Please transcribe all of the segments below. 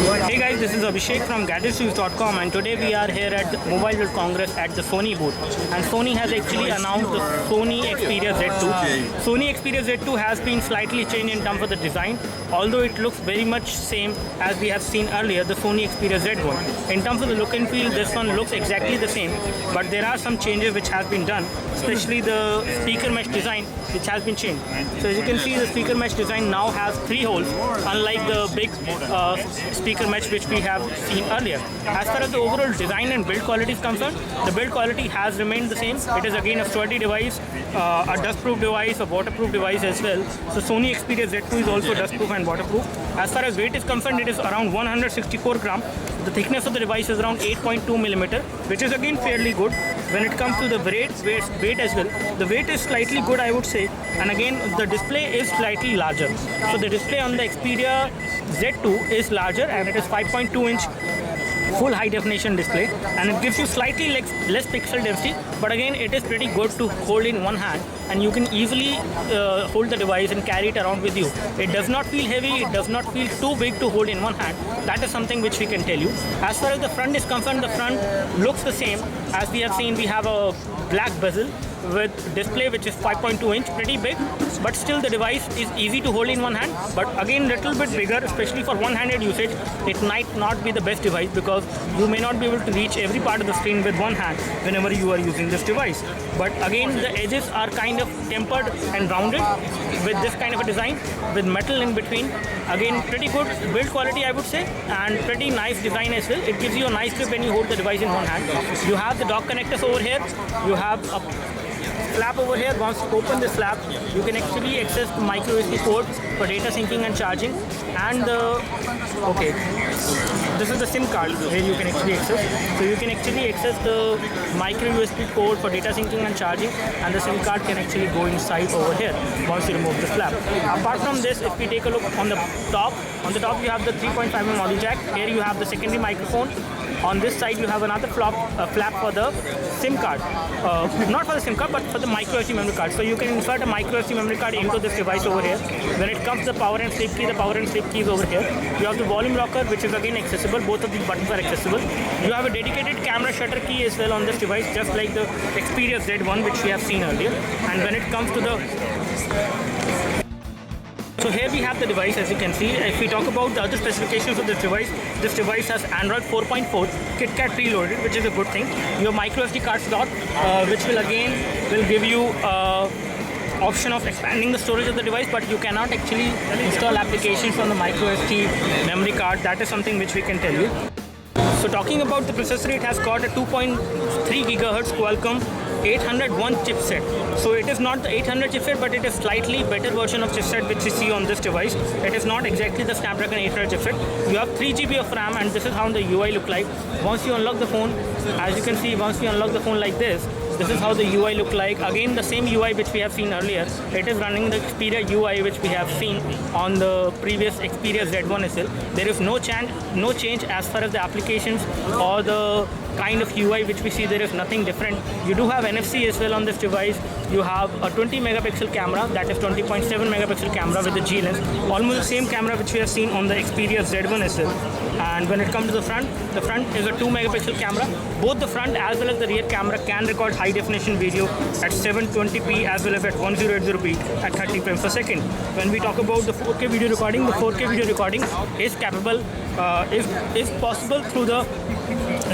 Hey guys, this is Abhishek from GadgetsNews.com, and today we are here at the Mobile World Congress at the Sony booth. And Sony has actually announced the Sony Xperia Z2. Sony Xperia Z2 has been slightly changed in terms of the design, although it looks very much same as we have seen earlier, the Sony Xperia Z1. In terms of the look and feel, this one looks exactly the same, but there are some changes which have been done, especially the speaker mesh design which has been changed. So as you can see, the speaker mesh design now has 3 holes, unlike the big speaker mesh which we have seen earlier. As far as the overall design and build quality is concerned, the build quality has remained the same. It is again a sturdy device, a dust-proof device, a waterproof device as well. So Sony Xperia Z2 is also dust-proof and waterproof. As far as weight is concerned, it is around 164 gram. The thickness of the device is around 8.2 millimeter, which is again fairly good. When it comes to the weight as well, the weight is slightly good, I would say. And again, the display is slightly larger. So the display on the Xperia Z2 is larger, and it is 5.2 inch full high definition display, and it gives you slightly less pixel density, but again it is pretty good to hold in one hand, and you can easily hold the device and carry it around with you. It does not feel heavy, it does not feel too big to hold in one hand. That is something which we can tell you. As far as the front is concerned, the front looks the same as we have seen. We have a black bezel with display which is 5.2 inch, pretty big, but still the device is easy to hold in one hand, but again little bit bigger, especially for one-handed usage. It might not be the best device because you may not be able to reach every part of the screen with one hand whenever you are using this device. But again, the edges are kind of tempered and rounded with this kind of a design with metal in between. Again, pretty good build quality, I would say, and pretty nice design as well. It gives you a nice grip when you hold the device in one hand. You have the dock connectors over here. You have a flap over here. Once you open this flap, you can actually access the micro USB port for data syncing and charging, and this is the SIM card where you can actually access. So you can actually access the micro USB port for data syncing and charging, and the SIM card can actually go inside over here once you remove the flap. Apart from this, if we take a look on the top you have the 3.5mm audio jack. Here you have the secondary microphone. On this side you have another flap for the SIM card, not for the SIM card but for the micro SD memory card. So you can insert a micro SD memory card into this device over here. When it comes to the power and sleep key, the power and sleep key is over here. You have the volume rocker, which is again accessible. Both of these buttons are accessible. You have a dedicated camera shutter key as well on this device, just like the Xperia Z1 which we have seen earlier. And when it comes to the So here we have the device, as you can see. If we talk about the other specifications of this device has Android 4.4 KitKat preloaded, which is a good thing. Your micro SD card slot, which will give you option of expanding the storage of the device, but you cannot actually install applications on the micro SD memory card. That is something which we can tell you. So talking about the processor, it has got a 2.3 GHz Qualcomm 801 chipset. So it is not the 800 chipset, but it is slightly better version of chipset which you see on this device. It is not exactly the Snapdragon 800 chipset. You have 3 GB of RAM, and this is how the UI look like. Once you unlock the phone, as you can see, once we unlock the phone like this is how the UI look like. Again, the same UI which we have seen earlier. It is running the Xperia UI which we have seen on the previous Xperia Z1 as well. There is no change as far as the applications or the kind of UI which we see. There is nothing different. You do have NFC as well on this device. You have a 20 megapixel camera, that is 20.7 megapixel camera with the G lens, almost the same camera which we have seen on the Xperia Z1 as well. And when it comes to the front is a 2 megapixel camera. Both the front as well as the rear camera can record high definition video at 720p as well as at 1080p at 30 frames per second. When we talk about the 4K video recording, the 4K video recording is capable, is possible through the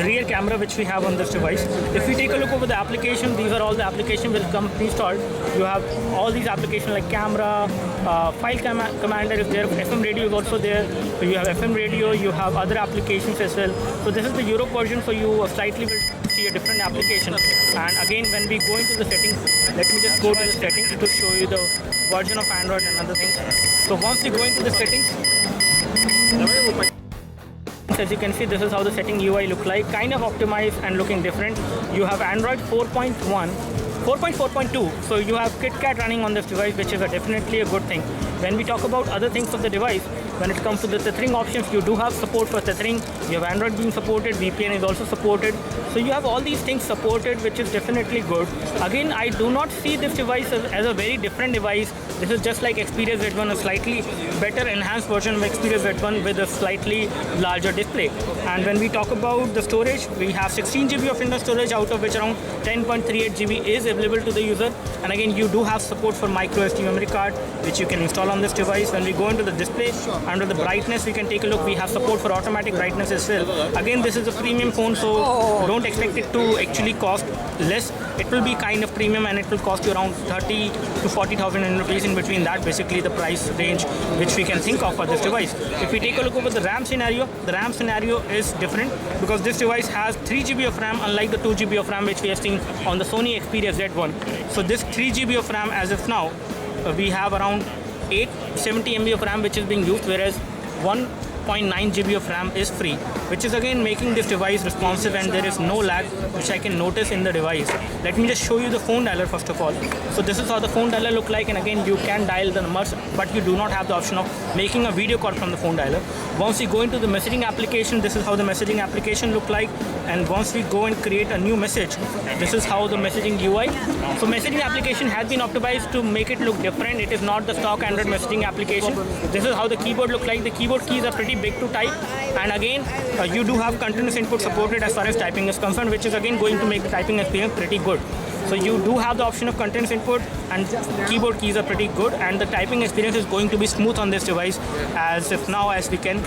rear camera which we have on this device. If we take a look over the application, these are all the applications will come installed. You have all these applications like camera, file commander is there, FM radio is also there. So you have FM radio, you have other applications as well. So this is the Europe version, so you slightly will see a different application. And again, when we go into the settings, let me just go to the settings to show you the version of Android and other things. So once you go into the settings, as you can see, this is how the setting UI look like, kind of optimized and looking different. You have Android 4.4.2, so you have KitKat running on this device, which is definitely a good thing. When we talk about other things of the device, When it comes to the tethering options, you do have support for tethering. You have Android being supported, VPN is also supported. So you have all these things supported, which is definitely good. Again, I do not see this device as a very different device. This is just like Xperia Z1, a slightly better enhanced version of Xperia Z1 with a slightly larger display. And when we talk about the storage, we have 16 GB of internal storage, out of which around 10.38 GB is available to the user. And again, you do have support for micro SD memory card, which you can install on this device. When we go into the display, under the brightness, we can take a look. We have support for automatic brightness as well. Again, this is a premium phone, so don't expect it to actually cost less. It will be kind of premium, and it will cost you around 30 to 40,000 rupees. In between that, basically the price range which we can think of for this device. If we take a look over the RAM scenario, the RAM scenario is different because this device has 3 GB of RAM, unlike the 2 GB of RAM which we have seen on the Sony Xperia Z1. So this 3 GB of RAM, as of now, we have around 870 MB of RAM which is being used, whereas 1.9 GB of RAM is free, which is again making this device responsive, and there is no lag which I can notice in the device. Let me just show you the phone dialer first of all. So this is how the phone dialer look like, and again you can dial the numbers, but you do not have the option of making a video call from the phone dialer. Once we go into the messaging application, this is how the messaging application look like, and once we go and create a new message, this is how the messaging UI. So messaging application has been optimized to make it look different. It is not the stock Android messaging application. This is how the keyboard look like. The keyboard keys are pretty big to type, and again you do have continuous input supported as far as typing is concerned, which is again going to make the typing experience pretty good. So you do have the option of continuous input, and keyboard keys are pretty good, and the typing experience is going to be smooth on this device as if now, as we can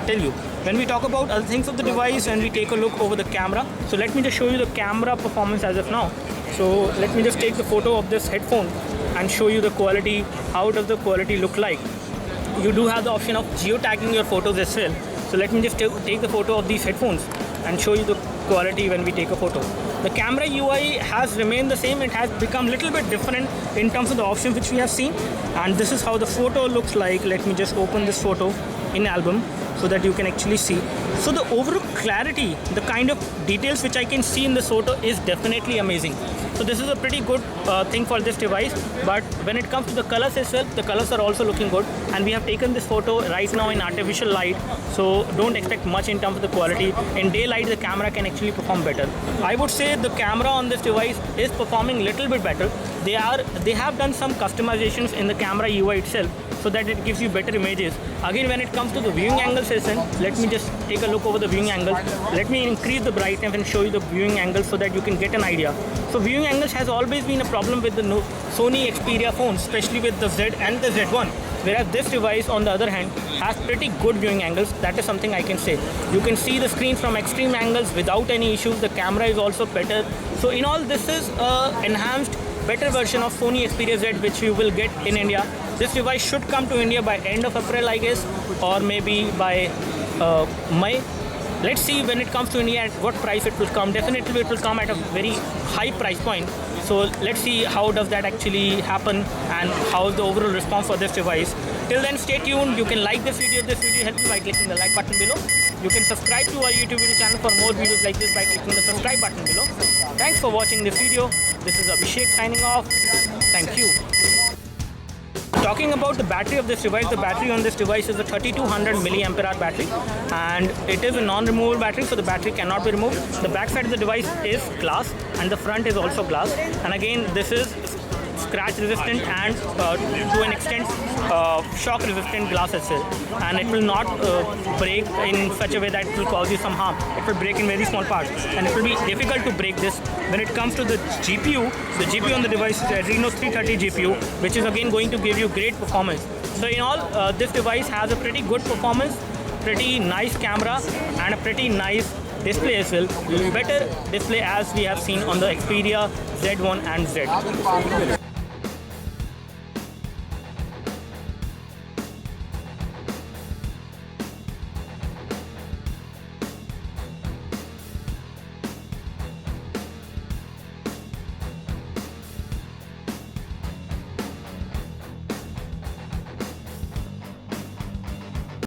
tell you. When we talk about other things of the device, and we take a look over the camera, so let me just show you the camera performance as of now. So let me just take the photo of this headphone and show you the quality. How does the quality look like? You do have the option of geotagging your photos as well. So let me just take the photo of these headphones and show you the quality when we take a photo. The camera UI has remained the same. It has become a little bit different in terms of the options which we have seen, and this is how the photo looks like. Let me just open this photo in album so that you can actually see. So the overall clarity, the kind of details which I can see in this photo is definitely amazing. So this is a pretty good thing for this device. But when it comes to the colors itself, the colors are also looking good, and we have taken this photo right now in artificial light, so don't expect much in terms of the quality. In daylight, the camera can actually perform better. I would say the camera on this device is performing a little bit better. They have done some customizations in the camera UI itself, so that it gives you better images. Again, when it comes to the viewing angle session, let me just take a look over the viewing angle. Let me increase the brightness and show you the viewing angle so that you can get an idea. So viewing angles has always been a problem with the Sony Xperia phones, especially with the Z and the Z1. Whereas this device, on the other hand, has pretty good viewing angles. That is something I can say. You can see the screen from extreme angles without any issues. The camera is also better. So in all, this is an enhanced, better version of Sony Xperia Z, which you will get in India. This device should come to India by end of April, I guess, or maybe by May. Let's see when it comes to India at what price it will come. Definitely it will come at a very high price point. So let's see how does that actually happen and how is the overall response for this device. Till then, stay tuned. You can like this video. This video helps by clicking the like button below. You can subscribe to our YouTube video channel for more videos like this by clicking the subscribe button below. Thanks for watching this video. This is Abhishek signing off. Thank you. Talking about the battery of this device, the battery on this device is a 3200 mAh battery, and it is a non-removable battery, so the battery cannot be removed. The back side of the device is glass, and the front is also glass. And again, this is scratch resistant and to an extent shock resistant glass as well, and it will not break in such a way that it will cause you some harm. It will break in very small parts, and it will be difficult to break this. When it comes to the GPU on the device is Adreno 330 GPU, which is again going to give you great performance. So in all, this device has a pretty good performance, pretty nice camera, and a pretty nice display as well. Better display as we have seen on the Xperia Z1 and Z.